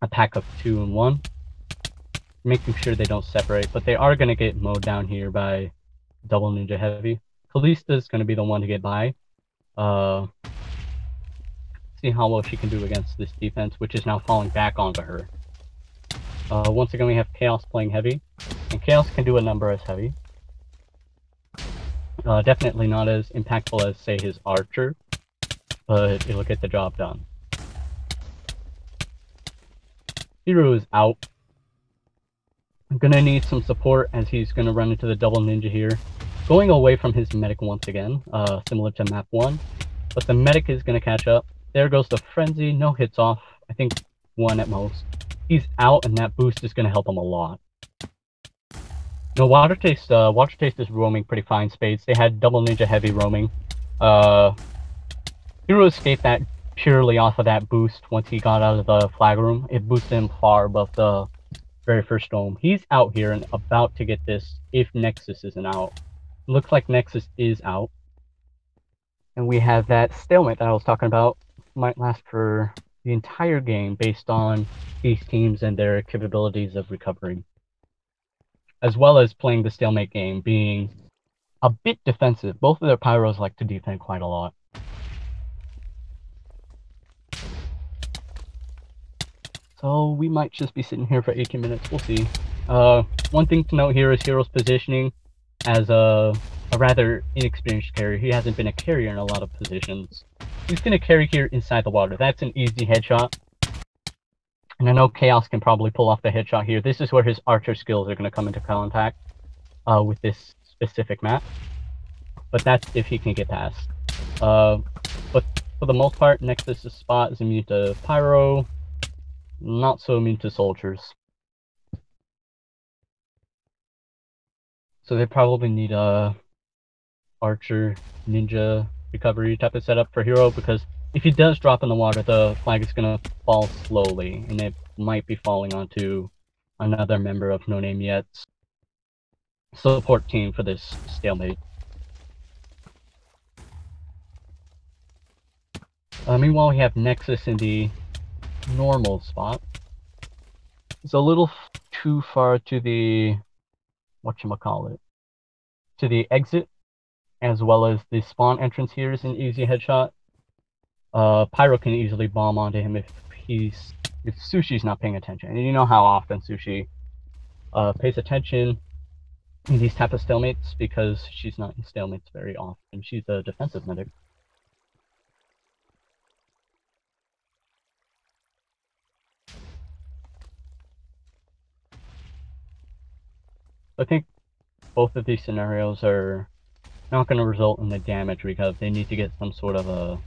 a pack of 2 and 1, making sure they don't separate. But they are going to get mowed down here by double ninja heavy. Kalista is going to be the one to get by. See how well she can do against this defense, which is now falling back onto her. Once again, we have Chaos playing heavy, and Chaos can do a number as heavy. Definitely not as impactful as, say, his Archer, but it'll get the job done. Hero is out. I'm gonna need some support as he's gonna run into the double ninja here. Going away from his medic once again, similar to map 1, but the medic is gonna catch up. There goes the frenzy, no hits off, I think 1 at most. He's out, and that boost is going to help him a lot. No, Water Taste is roaming pretty fine spades. They had double ninja heavy roaming. Hero escaped that purely off of that boost once he got out of the flag room. It boosted him far above the very first dome. He's out here and about to get this if Nexus isn't out. Looks like Nexus is out. And we have that stalemate that I was talking about. Might last for the entire game based on these teams and their capabilities of recovering, as well as playing the stalemate game, being a bit defensive. Both of their Pyros like to defend quite a lot. So we might just be sitting here for 18 minutes, we'll see. One thing to note here is Hero's positioning as a rather inexperienced carrier. He hasn't been a carrier in a lot of positions. He's going to carry here inside the water. That's an easy headshot. And I know Chaos can probably pull off the headshot here. This is where his Archer skills are going to come into contact with this specific map. But that's if he can get past. But for the most part, Nexus' spot is immune to Pyro. Not so immune to soldiers. So they probably need a Archer, Ninja recovery type of setup for Hero, because if he does drop in the water, the flag is going to fall slowly, and it might be falling onto another member of No Name Yet's support team for this stalemate. Meanwhile, we have Nexus in the normal spot. It's a little too far to the whatchamacallit, to the exit, as well as the spawn entrance here is an easy headshot. Pyro can easily bomb onto him if he's if Sushi's not paying attention. And you know how often Sushi pays attention in these type of stalemates, because she's not in stalemates very often. She's a defensive medic. I think both of these scenarios are not going to result in the damage, because they need to get some sort of a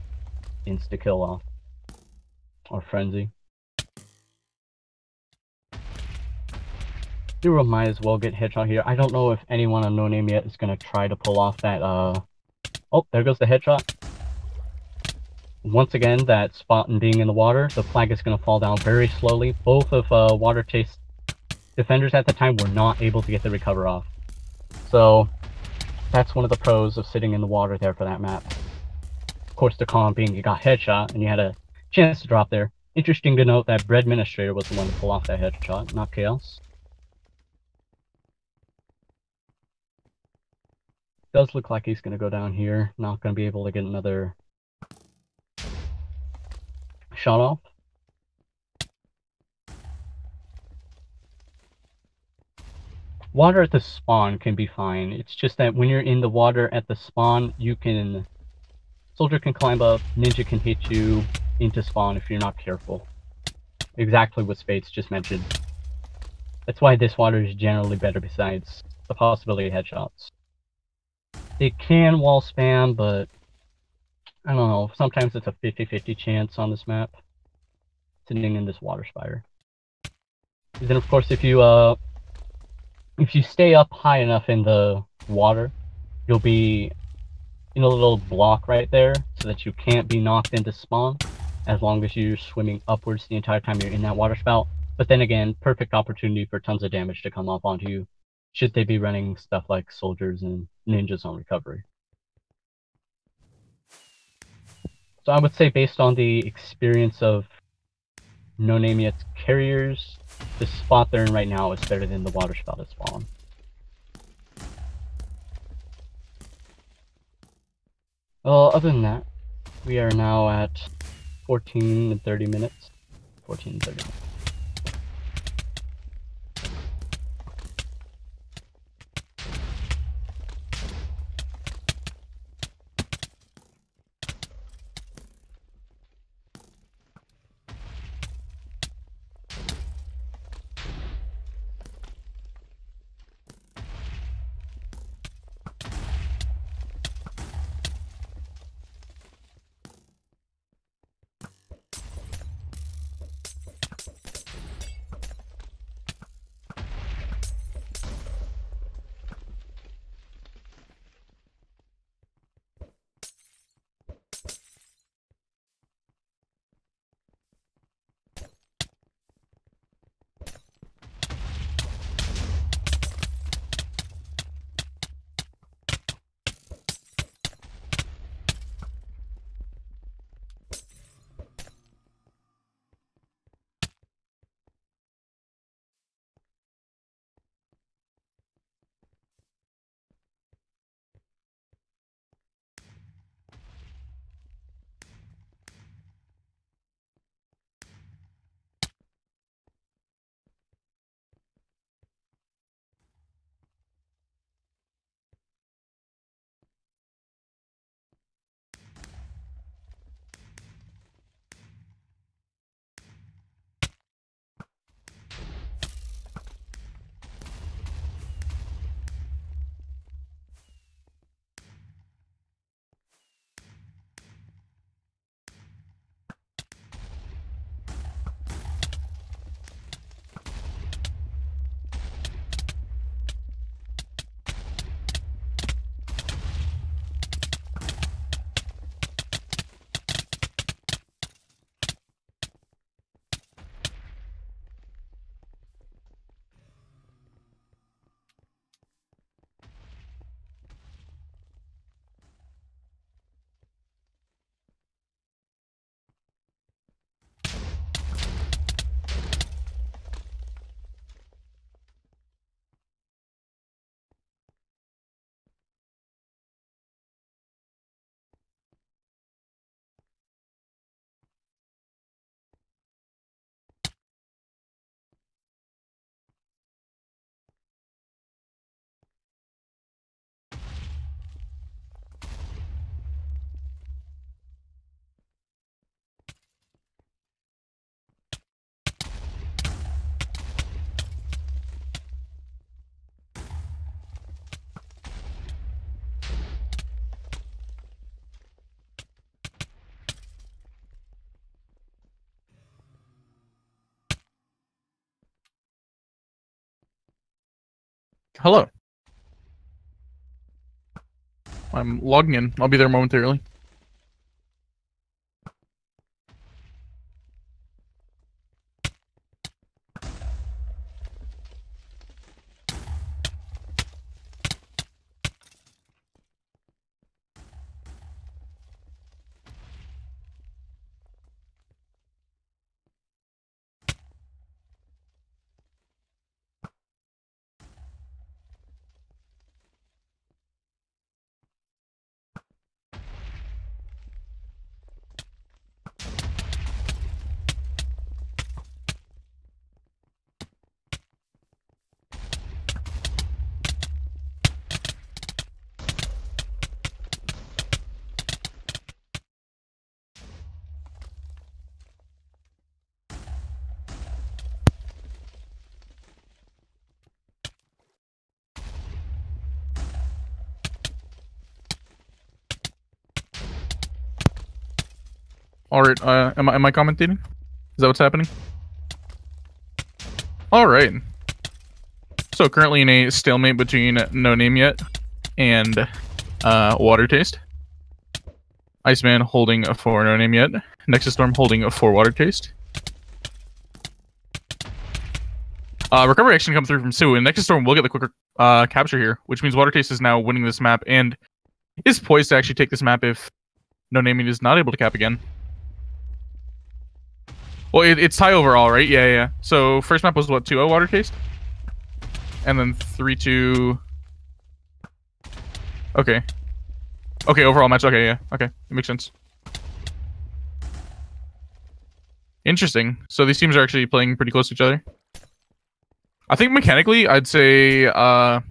insta-kill off. Or frenzy. Hero might as well get headshot here. I don't know if anyone on No Name yet is going to try to pull off that, Oh, there goes the headshot. Once again, that spot and being in the water, the flag is going to fall down very slowly. Both of water chase defenders at the time were not able to get the recover off. So, that's one of the pros of sitting in the water there for that map. Of course, the con being you got headshot and you had a chance to drop there. Interesting to note that Bread Administrator was the one to pull off that headshot, not Chaos. Does look like he's going to go down here. Not going to be able to get another shot off. Water at the spawn can be fine. It's just that when you're in the water at the spawn, Soldier can climb up, Ninja can hit you into spawn if you're not careful. Exactly what Spades just mentioned. That's why this water is generally better, besides the possibility of headshots. They can wall spam, but I don't know, sometimes it's a 50-50 chance on this map, sitting in this water spire. And then of course if you stay up high enough in the water, you'll be in a little block right there, so that you can't be knocked into spawn, as long as you're swimming upwards the entire time you're in that water spout. But then again, perfect opportunity for tons of damage to come off onto you, should they be running stuff like soldiers and ninjas on recovery. So I would say, based on the experience of No Name Yet's carriers, the spot they're in right now is better than the water spout at spawn. Well, other than that, we are now at 14 and 30 minutes. 14 and 30 minutes. Hello. I'm logging in. I'll be there momentarily. Alright, am I commentating? Is that what's happening? Alright. So currently in a stalemate between No Name Yet and Water Taste. Iceman holding a 4 No Name Yet. Nexus Storm holding a 4 Water Taste. Recovery action come through from Sue, and Nexus Storm will get the quicker capture here, which means Water Taste is now winning this map and is poised to actually take this map if No Name Yet is not able to cap again. Well, it's tie overall, right? Yeah. So first map was what, 2-0 Water Taste? And then 3-2... Okay. Okay, overall match. Okay, yeah. Okay, it makes sense. Interesting. So these teams are actually playing pretty close to each other. I think mechanically, I'd say that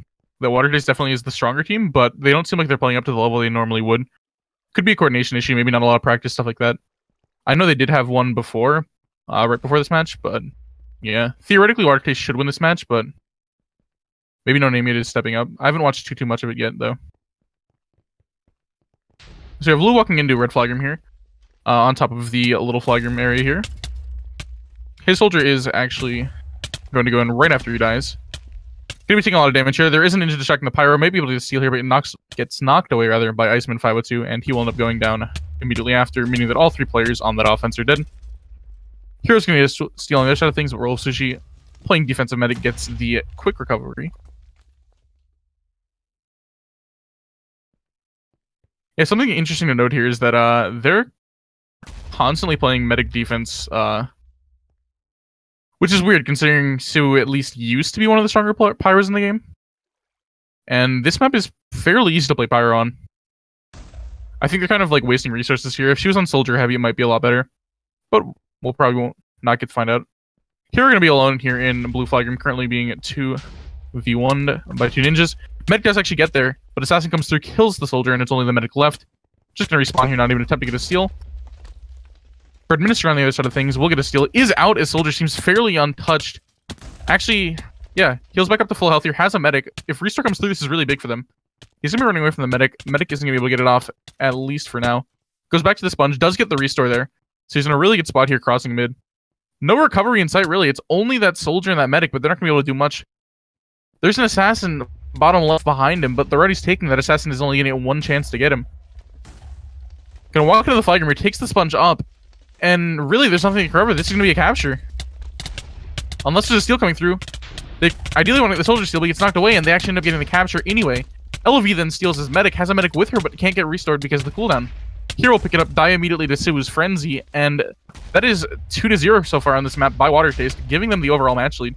Water Taste definitely is the stronger team, but they don't seem like they're playing up to the level they normally would. Could be a coordination issue, maybe not a lot of practice, stuff like that. I know they did have one before, right before this match, but yeah. Theoretically, Water Taste should win this match, but maybe No Name Yet is stepping up. I haven't watched too much of it yet, though. So you have Lou walking into Red Flag Room here, on top of the little flag room area here. His soldier is actually going to go in right after he dies. Gonna be taking a lot of damage here. There is an ninja distracting the pyro. Maybe able to steal here, but it gets knocked away rather by Iceman 502, and he will end up going down immediately after, meaning that all 3 players on that offense are dead. Hero's gonna get stealing the other side of things, but Roll Sushi, playing defensive medic, gets the quick recovery. Yeah, something interesting to note here is that they're constantly playing medic defense, which is weird considering Sue at least used to be one of the stronger pyros in the game. And this map is fairly easy to play pyro on. I think they're kind of like wasting resources here. If she was on soldier heavy, it might be a lot better. But we'll probably won't not get to find out. Here we're going to be alone here in Blue Flag Room, currently being at 2v1 by 2 ninjas. Medic does actually get there, but Assassin comes through, kills the soldier, and it's only the medic left. Just going to respawn here, not even attempt to get a steal. For Administrator on the other side of things, we'll get a steal. Is out as soldier seems fairly untouched. Actually, yeah, heals back up to full health here, has a medic. If Restore comes through, this is really big for them. He's going to be running away from the medic. Medic isn't going to be able to get it off, at least for now. Goes back to the sponge, does get the Restore there. So he's in a really good spot here, crossing mid. No recovery in sight, really. It's only that soldier and that medic, but they're not going to be able to do much. There's an assassin bottom left behind him, but the route he's taking, that assassin is only going to get 1 chance to get him. Gonna walk into the flag room, he takes the sponge up, and really there's nothing to recover. This is going to be a capture. Unless there's a steal coming through. They ideally want to get the soldier steal, but he gets knocked away, and they actually end up getting the capture anyway. LV then steals his medic, has a medic with her, but can't get restored because of the cooldown. Hero will pick it up, die immediately to Sue's Frenzy, and that is 2-0 so far on this map by Water Taste, giving them the overall match lead.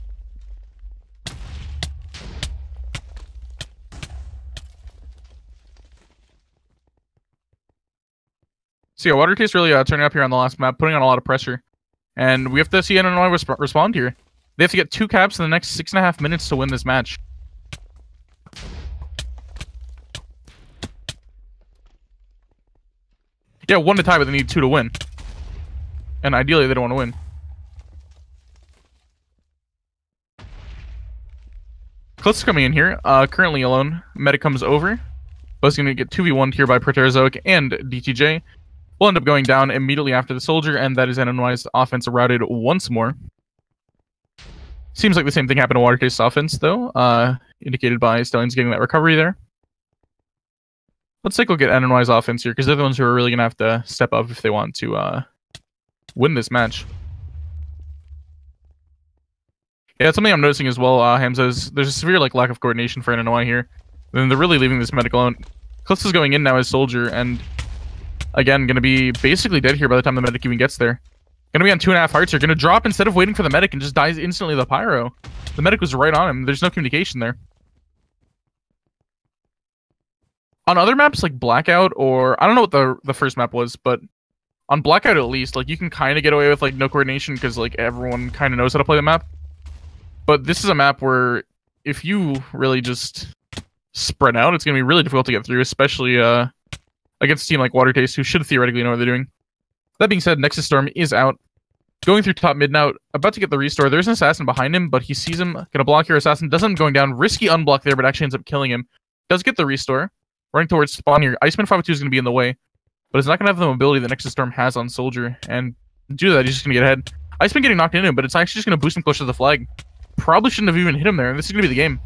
So yeah, Water Taste really turning up here on the last map, putting on a lot of pressure. And we have to see NNY respond here. They have to get 2 caps in the next 6.5 minutes to win this match. Yeah, 1 to tie, but they need 2 to win. And ideally, they don't want to win. Klutz coming in here, currently alone. Medic comes over. Buzz going to get 2v1'd here by Proterozoic and DTJ. We'll end up going down immediately after the soldier, and that is NNY's offense routed once more. Seems like the same thing happened to Water Taste's offense, though, indicated by Stellians getting that recovery there. Let's take a look at NNY's offense here, because they're the ones who are really going to have to step up if they want to win this match. Yeah, that's something I'm noticing as well, Hamza, is there's a severe lack of coordination for NNY here. And they're really leaving this medic alone. Cliffs is going in now as Soldier, and again, going to be basically dead here by the time the medic even gets there. Going to be on 2.5 hearts here. Going to drop instead of waiting for the medic and just dies instantly to the pyro. The medic was right on him. There's no communication there. On other maps like Blackout, or I don't know what the first map was, but on Blackout at least, you can kind of get away with no coordination because everyone kind of knows how to play the map. But this is a map where if you really just spread out, it's going to be really difficult to get through, especially against a team like Water Taste, who should theoretically know what they're doing. That being said, Nexus Storm is out. Going through top mid now, about to get the restore. There's an assassin behind him, but he sees him. Gonna block your assassin. Does end up going down. Risky unblock there, but actually ends up killing him. Does get the restore. Running towards spawn here. Iceman 502 is going to be in the way, but it's not going to have the mobility that Nexus Storm has on Soldier. And due to that, he's just going to get ahead. Iceman getting knocked into him, but it's actually just going to boost him closer to the flag. Probably shouldn't have even hit him there. This is going to be the game.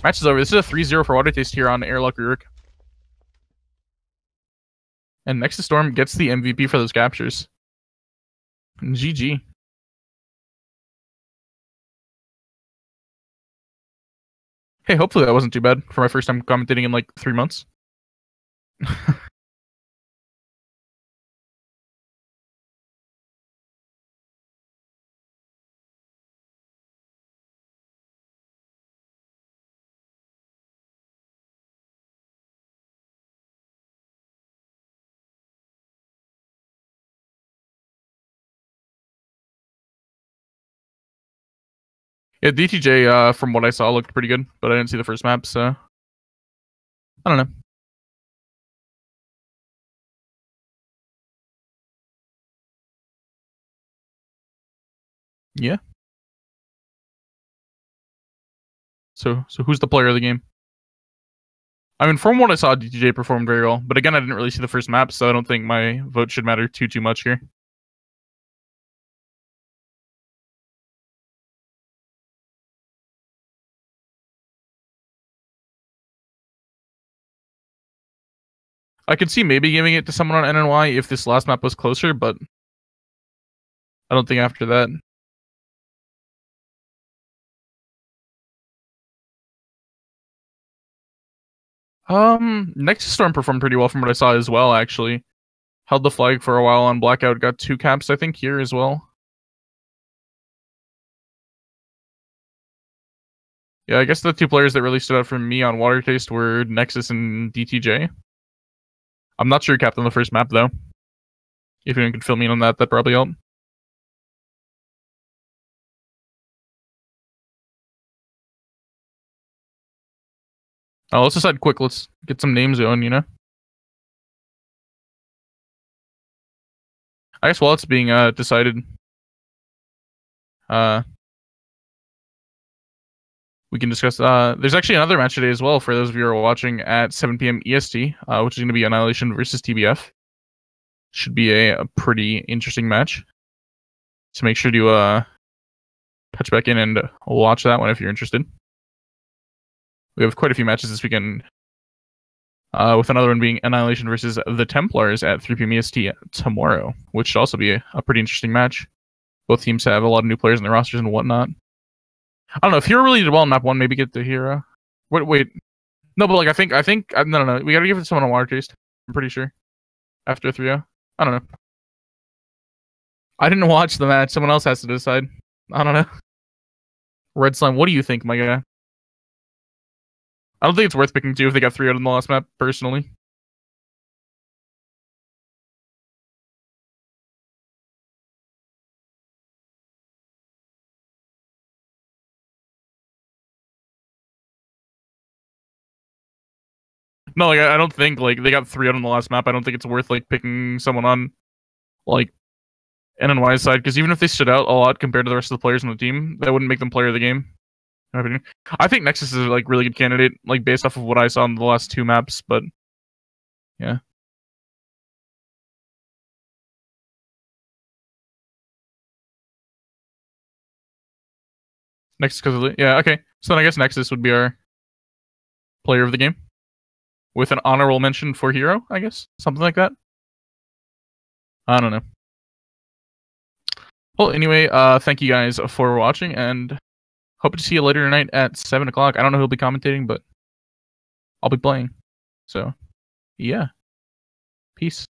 Match is over. This is a 3-0 for Water Taste here on Airlock Rurik. And Nexus Storm gets the MVP for those captures. GG. Hey, hopefully that wasn't too bad for my first time commentating in 3 months. Yeah, DTJ, from what I saw, looked pretty good, but I didn't see the first map, so I don't know. Yeah. So who's the player of the game? I mean, from what I saw, DTJ performed very well, but again, I didn't really see the first map, so I don't think my vote should matter too much here. I could see maybe giving it to someone on NNY if this last map was closer, but I don't think after that. Nexus Storm performed pretty well from what I saw as well, actually. Held the flag for a while on Blackout, got 2 caps, I think, here as well. Yeah, I guess the 2 players that really stood out for me on Water Taste were Nexus and DTJ. I'm not sure who capped on the first map, though. If anyone could fill me in on that, that'd probably help. Let's decide quick. Let's get some names going, you know? I guess while it's being decided, we can discuss. There's actually another match today as well for those of you who are watching at 7 p.m. EST, which is going to be Annihilation versus TBF. Should be a pretty interesting match. So make sure to touch back in and watch that one if you're interested. We have quite a few matches this weekend, with another one being Annihilation versus the Templars at 3 p.m. EST tomorrow, which should also be a pretty interesting match. Both teams have a lot of new players in their rosters and whatnot. I don't know, if Hero really did well in map 1, maybe get the Hero. Wait. No, but I think, no. We gotta give it to someone on Water Taste. I'm pretty sure. After 3-0. I don't know. I didn't watch the match. Someone else has to decide. I don't know. Red Slime, what do you think, my guy? I don't think it's worth picking 2 if they got 3 out in the last map, personally. No, I don't think, they got 3 out on the last map. I don't think it's worth, picking someone on, NNY's side, because even if they stood out a lot compared to the rest of the players on the team, that wouldn't make them player of the game. I think Nexus is a really good candidate, based off of what I saw in the last 2 maps, but yeah. Nexus because yeah, okay. So then I guess Nexus would be our player of the game, with an honorable mention for hero, I guess, something like that. I don't know. Well, anyway, thank you guys for watching, and hope to see you later tonight at 7 o'clock. I don't know who'll be commentating, but I'll be playing. So, yeah. Peace.